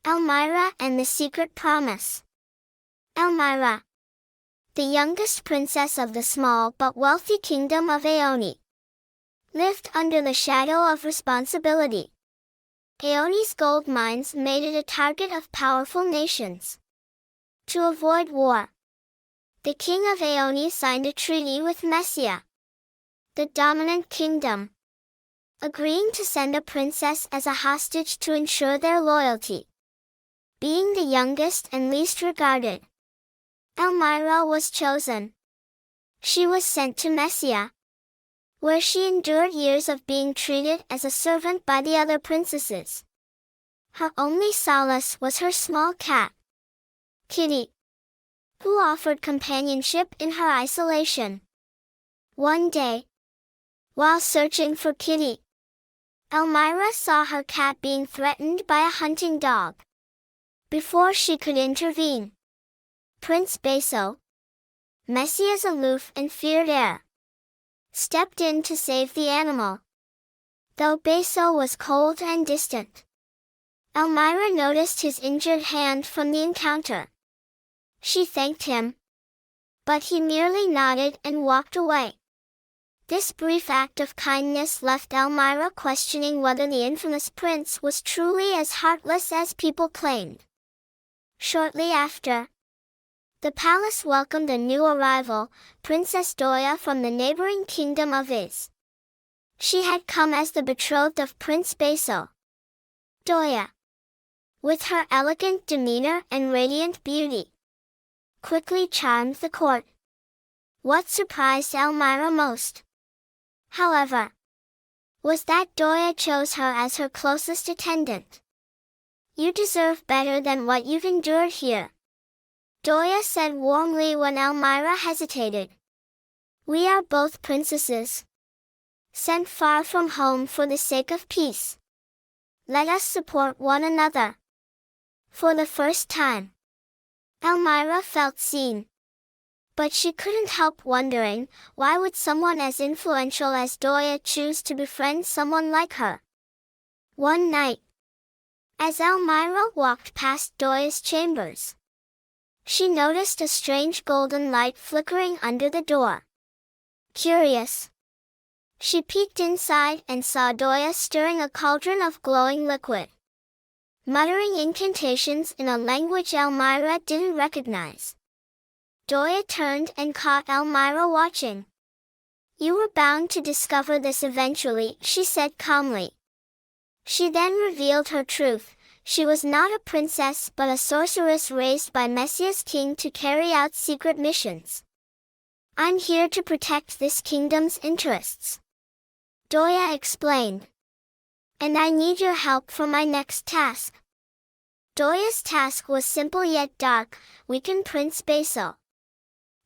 Elmira and the Secret Promise. Elmira, the youngest princess of the small but wealthy kingdom of Aoni, lived under the shadow of responsibility. Aoni's gold mines made it a target of powerful nations. To avoid war, the king of Aoni signed a treaty with Messia, the dominant kingdom, agreeing to send a princess as a hostage to ensure their loyalty. Being the youngest and least regarded, Elmira was chosen. She was sent to Messia, where she endured years of being treated as a servant by the other princesses. Her only solace was her small cat, Kitty, who offered companionship in her isolation. One day, while searching for Kitty, Elmira saw her cat being threatened by a hunting dog. Before she could intervene, Prince Bayso, Messia's aloof and feared heir, stepped in to save the animal. Though Bayso was cold and distant, Elmira noticed his injured hand from the encounter. She thanked him, but he merely nodded and walked away. This brief act of kindness left Elmira questioning whether the infamous prince was truly as heartless as people claimed. Shortly after, the palace welcomed a new arrival, Princess Doia from the neighboring kingdom of Is. She had come as the betrothed of Prince Bayso. Doia, with her elegant demeanor and radiant beauty, quickly charmed the court. What surprised Elmira most, however, was that Doia chose her as her closest attendant. "You deserve better than what you've endured here," Doia said warmly when Elmira hesitated. "We are both princesses, sent far from home for the sake of peace. Let us support one another." For the first time, Elmira felt seen. But she couldn't help wondering, why would someone as influential as Doia choose to befriend someone like her? One night, as Elmira walked past Doia's chambers, she noticed a strange golden light flickering under the door. Curious, she peeked inside and saw Doia stirring a cauldron of glowing liquid, muttering incantations in a language Elmira didn't recognize. Doia turned and caught Elmira watching. "You were bound to discover this eventually," she said calmly. She then revealed her truth. She was not a princess but a sorceress raised by Messia's king to carry out secret missions. "I'm here to protect this kingdom's interests," Doia explained. "And I need your help for my next task." Doia's task was simple yet dark: weaken Prince Bayso,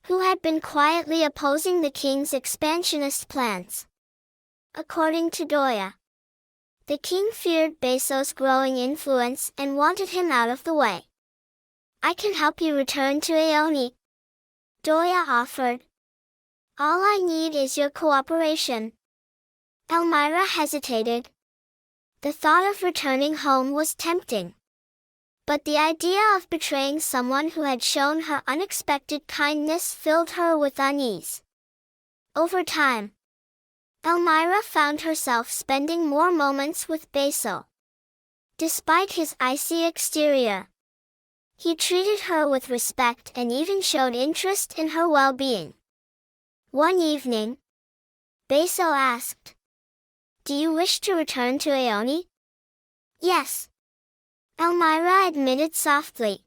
who had been quietly opposing the king's expansionist plans. According to Doia, the king feared Bayso's growing influence and wanted him out of the way. "I can help you return to Aoni," Doia offered. "All I need is your cooperation." Elmira hesitated. The thought of returning home was tempting, but the idea of betraying someone who had shown her unexpected kindness filled her with unease. Over time, Elmira found herself spending more moments with Bayso. Despite his icy exterior, he treated her with respect and even showed interest in her well-being. One evening, Bayso asked, "Do you wish to return to Aoni?" "Yes," Elmira admitted softly.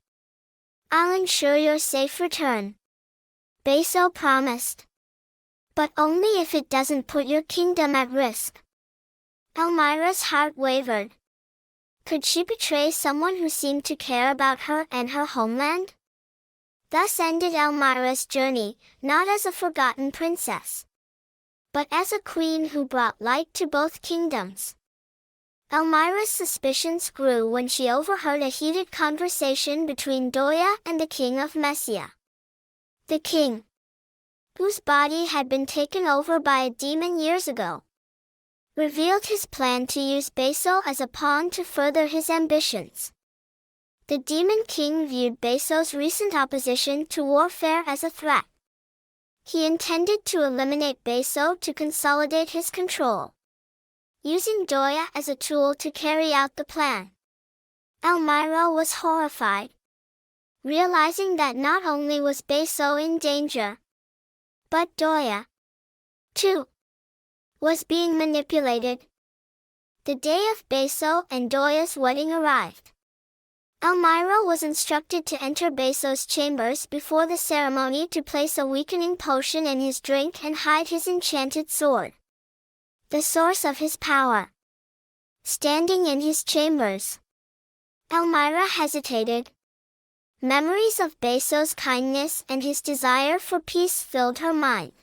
"I'll ensure your safe return," Bayso promised. "But only if it doesn't put your kingdom at risk." Elmira's heart wavered. Could she betray someone who seemed to care about her and her homeland? Thus ended Elmira's journey, not as a forgotten princess, but as a queen who brought light to both kingdoms. Elmira's suspicions grew when she overheard a heated conversation between Doia and the king of Messia. The king, whose body had been taken over by a demon years ago, revealed his plan to use Bayso as a pawn to further his ambitions. The Demon King viewed Bayso's recent opposition to warfare as a threat. He intended to eliminate Bayso to consolidate his control, using Doia as a tool to carry out the plan. Elmira was horrified, realizing that not only was Bayso in danger, but Doia, too, was being manipulated. The day of Bayso and Doia's wedding arrived. Elmira was instructed to enter Bayso's chambers before the ceremony to place a weakening potion in his drink and hide his enchanted sword, the source of his power, standing in his chambers. Elmira hesitated. Memories of Bayso's kindness and his desire for peace filled her mind.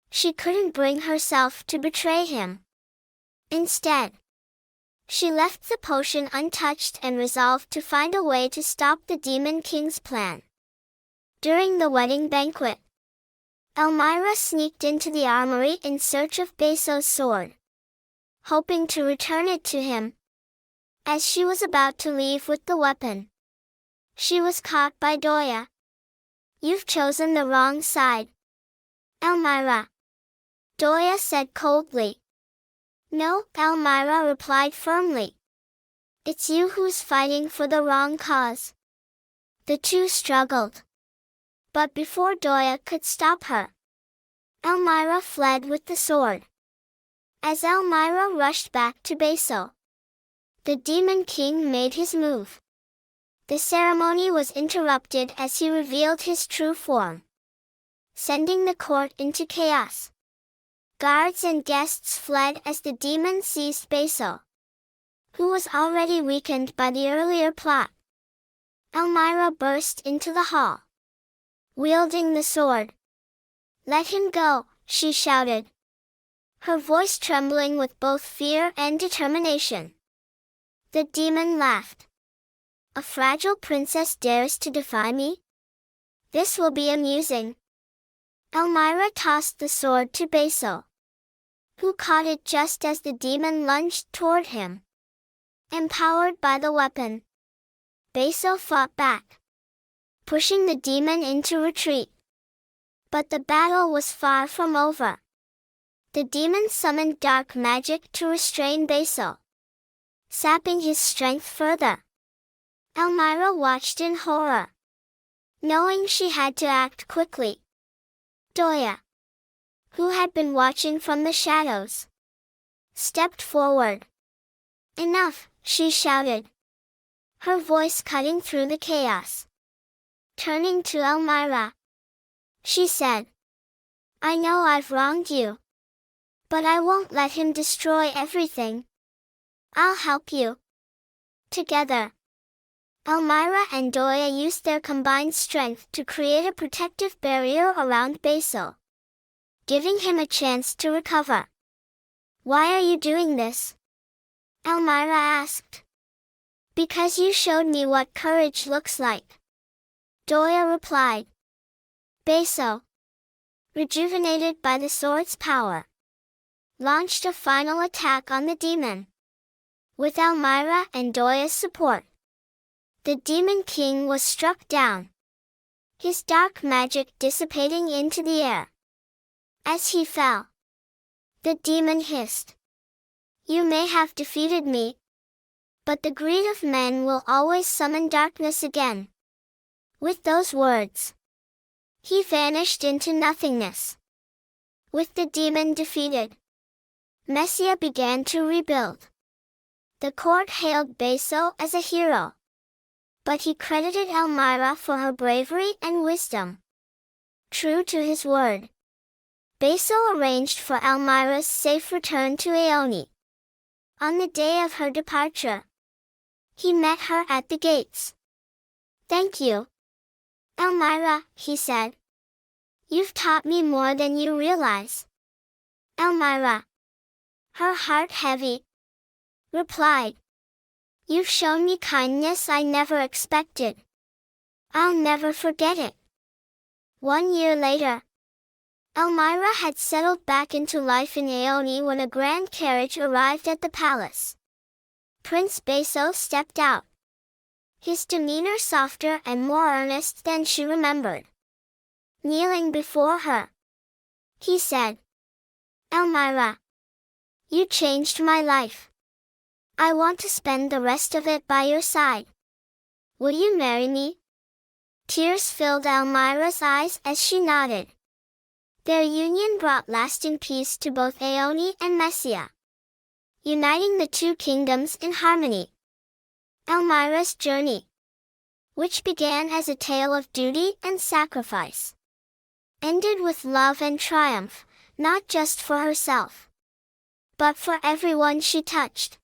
She couldn't bring herself to betray him. Instead, she left the potion untouched and resolved to find a way to stop the Demon King's plan. During the wedding banquet, Elmira sneaked into the armory in search of Bayso's sword, hoping to return it to him. As she was about to leave with the weapon, she was caught by Doia. "You've chosen the wrong side, Elmira," Doia said coldly. "No," Elmira replied firmly. "It's you who's fighting for the wrong cause." The two struggled. But before Doia could stop her, Elmira fled with the sword. As Elmira rushed back to Bayso, the Demon King made his move. The ceremony was interrupted as he revealed his true form, sending the court into chaos. Guards and guests fled as the demon seized Bayso, who was already weakened by the earlier plot. Elmira burst into the hall, wielding the sword. "Let him go," she shouted, her voice trembling with both fear and determination. The demon laughed. "A fragile princess dares to defy me? This will be amusing." Elmira tossed the sword to Bayso, who caught it just as the demon lunged toward him. Empowered by the weapon, Bayso fought back, pushing the demon into retreat. But the battle was far from over. The demon summoned dark magic to restrain Bayso, sapping his strength further. Elmira watched in horror, knowing she had to act quickly. Doia, who had been watching from the shadows, stepped forward. "Enough," she shouted, her voice cutting through the chaos. Turning to Elmira, she said, "I know I've wronged you, but I won't let him destroy everything. I'll help you." Together, Elmira and Doia used their combined strength to create a protective barrier around Bayso, giving him a chance to recover. "Why are you doing this?" Elmira asked. "Because you showed me what courage looks like," Doia replied. Bayso, rejuvenated by the sword's power, launched a final attack on the demon. With Elmira and Doia's support, the Demon King was struck down, his dark magic dissipating into the air. As he fell, the demon hissed, "You may have defeated me, but the greed of men will always summon darkness again." With those words, he vanished into nothingness. With the demon defeated, Messia began to rebuild. The court hailed Bayso as a hero, but he credited Elmira for her bravery and wisdom. True to his word, Bayso arranged for Elmira's safe return to Aoni. On the day of her departure, he met her at the gates. "Thank you, Elmira," he said. "You've taught me more than you realize." Elmira, her heart heavy, replied, "You've shown me kindness I never expected. I'll never forget it." 1 year later, Elmira had settled back into life in Aoni when a grand carriage arrived at the palace. Prince Bayso stepped out, his demeanor softer and more earnest than she remembered. Kneeling before her, he said, "Elmira, you changed my life. I want to spend the rest of it by your side. Will you marry me?" Tears filled Elmira's eyes as she nodded. Their union brought lasting peace to both Aoni and Messia, uniting the two kingdoms in harmony. Elmira's journey, which began as a tale of duty and sacrifice, ended with love and triumph, not just for herself, but for everyone she touched.